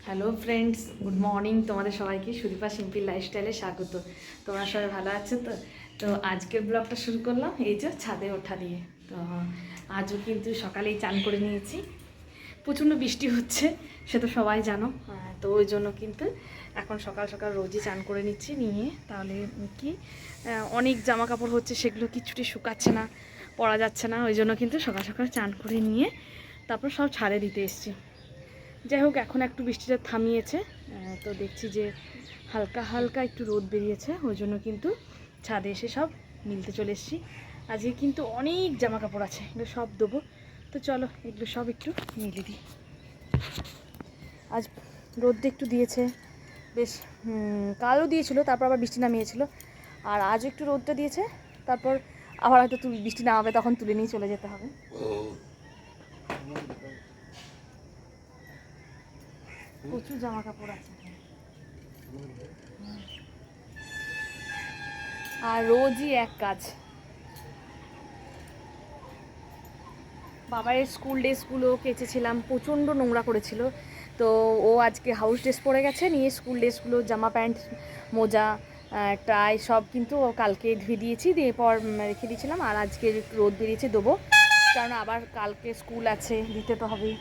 Hello friends, good morning তোমাদের সবাইকে Sudipa simple লাইফস্টাইলে স্বাগত। তোমরা সবাই ভালো আছো তো? তো আজকের ব্লগটা শুরু করলাম এই যে ছাদে ওঠা দিয়ে। তো আজও কিন্তু সকালেই চান করে নিয়েছি। প্রচণ্ড বৃষ্টি হচ্ছে, সে তো সবাই জানো। তো ওই জন্য কিন্তু এখন সকাল সকাল রোজই চান করে নিচ্ছি, নিয়ে তাহলে কি অনেক জামা কাপড় হচ্ছে, সেগুলো কিছুটি শুকাচ্ছে না, পরা যাচ্ছে না। ওই জন্য কিন্তু সকাল সকাল চান করে নিয়ে তারপর সব ছাদে দিতে এসছি। যাই হোক, এখন একটু বৃষ্টিটা থামিয়েছে, তো দেখছি যে হালকা হালকা একটু রোদ বেরিয়েছে। ওই জন্য কিন্তু ছাদে এসে সব মিলতে চলে এসেছি। আজকে কিন্তু অনেক জামা কাপড় আছে, এগুলো সব দেবো। তো চলো এগুলো সব একটু মিলে দিই। আজ রোদটা একটু দিয়েছে বেশ, কালও দিয়েছিল, তারপর আবার বৃষ্টি নামিয়েছিল। আর আজও একটু রোদটা দিয়েছে, তারপর আবার হয়তো বৃষ্টি নামাবে, তখন তুলে নিয়ে চলে যেতে হবে। প্রচুর জামা কাপড় আছে, আর রোজই এক কাজ। বাবার স্কুল ড্রেসগুলো কেচেছিলাম, প্রচণ্ড নোংরা করেছিল। তো ও আজকে হাউস ড্রেস পরে গেছে, নিয়ে স্কুল ড্রেসগুলো জামা প্যান্ট মোজা টাই সব কিন্তু কালকে ধুয়ে দিয়েছি, দিয়ে পর রেখে দিয়েছিলাম। আর আজকে রোদ বেরিয়েছে, দেবো, কারণ আবার কালকে স্কুল আছে, দিতে তো হবেই।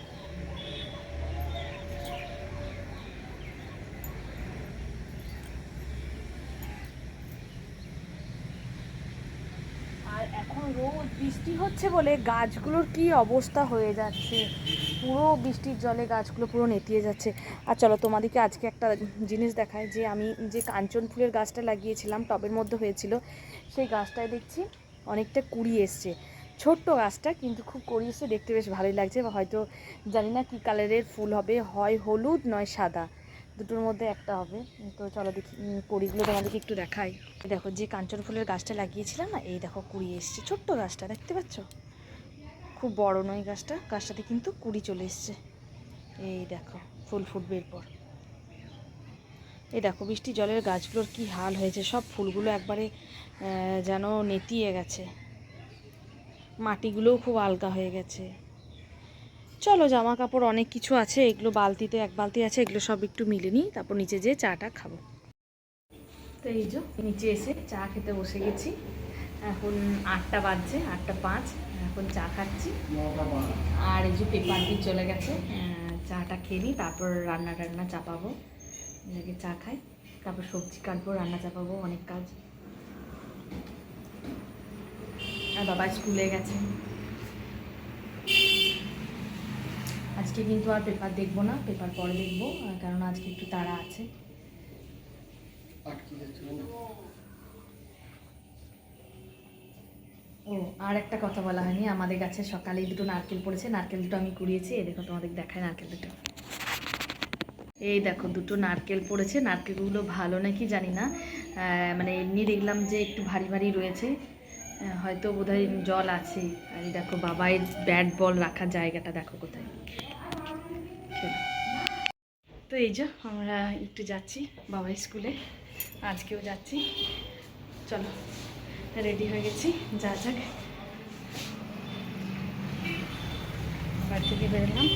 আর এখন রোজ বৃষ্টি হচ্ছে বলে গাছগুলোর কি অবস্থা হয়ে যাচ্ছে, পুরো বৃষ্টির জলে গাছগুলো পুরো নেতিয়ে যাচ্ছে। আর চলো তোমাদেরকে আজকে একটা জিনিস দেখায়, যে আমি যে কাঞ্চন ফুলের গাছটা লাগিয়েছিলাম, টবের মধ্যে হয়েছিল, সেই গাছটায় দেখছি অনেকটা কুড়ি এসছে। ছোট্ট গাছটা কিন্তু খুব কুড়ি এসছে, দেখতে বেশ ভালোই লাগছে। হয়তো জানি না কী কালারের ফুল হবে, হয় হলুদ নয় সাদা, দুটোর মধ্যে একটা হবে। তো চলো দেখি কুড়িগুলো তোমাদেরকে একটু দেখাই। দেখো, যে কাঞ্চন ফুলের গাছটা লাগিয়েছিলাম না, এই দেখো কুড়ি এসছে। ছোট্ট গাছটা দেখতে পাচ্ছ, খুব বড় নয় গাছটা, গাছটাতে কিন্তু কুড়ি চলে এসছে। এই দেখো ফুল ফুটবে এরপর। এই দেখো বৃষ্টি জলের গাছগুলোর কি হাল হয়েছে, সব ফুলগুলো একবারে যেন নেতিয়ে গেছে, মাটিগুলোও খুব আলগা হয়ে গেছে। চলো জামা কাপড় অনেক কিছু আছে, এগুলো বালতিতে এক বালতি আছে, এগুলো সব একটু মিলে নিই, তারপর নিচে যেয়ে চাটা খাবো। তো এই যে নিচে এসে চা খেতে বসে গেছি। এখন 8টা বাজছে, 8টা 5। এখন চা খাচ্ছি। আর এই যে পেপার দিয়ে চলে গেছে, চাটা খেয়ে নিই, তারপর রান্না চাপাবো। এদিকে চা খাই, তারপর সবজি কাটবো, রান্না চাপাবো, অনেক কাজ। আর বাবা স্কুলে গেছে। আজকে কিন্তু আর পেপার দেখবো না, পেপার পরে দেখবো, কারণ আজকে একটু তাড়া আছে। ও, আর একটা কথা বলা হয়নি, আমাদের গাছে সকালেই দুটো নারকেল পড়েছে, নারকেল দুটো আমি কুড়িয়েছি। এই দেখো তোমাদের দেখায় নারকেল দুটো। এই দেখো দুটো নারকেল পড়েছে, নারকেলগুলো ভালো নাকি জানি না, মানে এমনি দেখলাম যে একটু ভারী ভারী রয়েছে, হয়তো বোধহয় জল আছে। আর এই দেখো বাবাই ব্যাট বল রাখার জায়গাটা দেখো কোথায়। তো এই যে আমরা একটু যাচ্ছি বাবা স্কুলে, আজকেও যাচ্ছি। চলো রেডি হয়ে গেছি, যা যাক। বাড়ি থেকে বেরোলাম।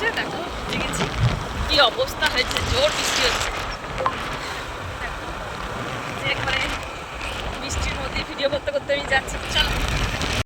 করে দেখো ভিজে গেছি, কি অবস্থা হয়েছে, জোর বৃষ্টি হচ্ছে। দেখো যে একবারে বৃষ্টির মধ্যে ভিডিও করতে করতে আমি যাচ্ছি। চলো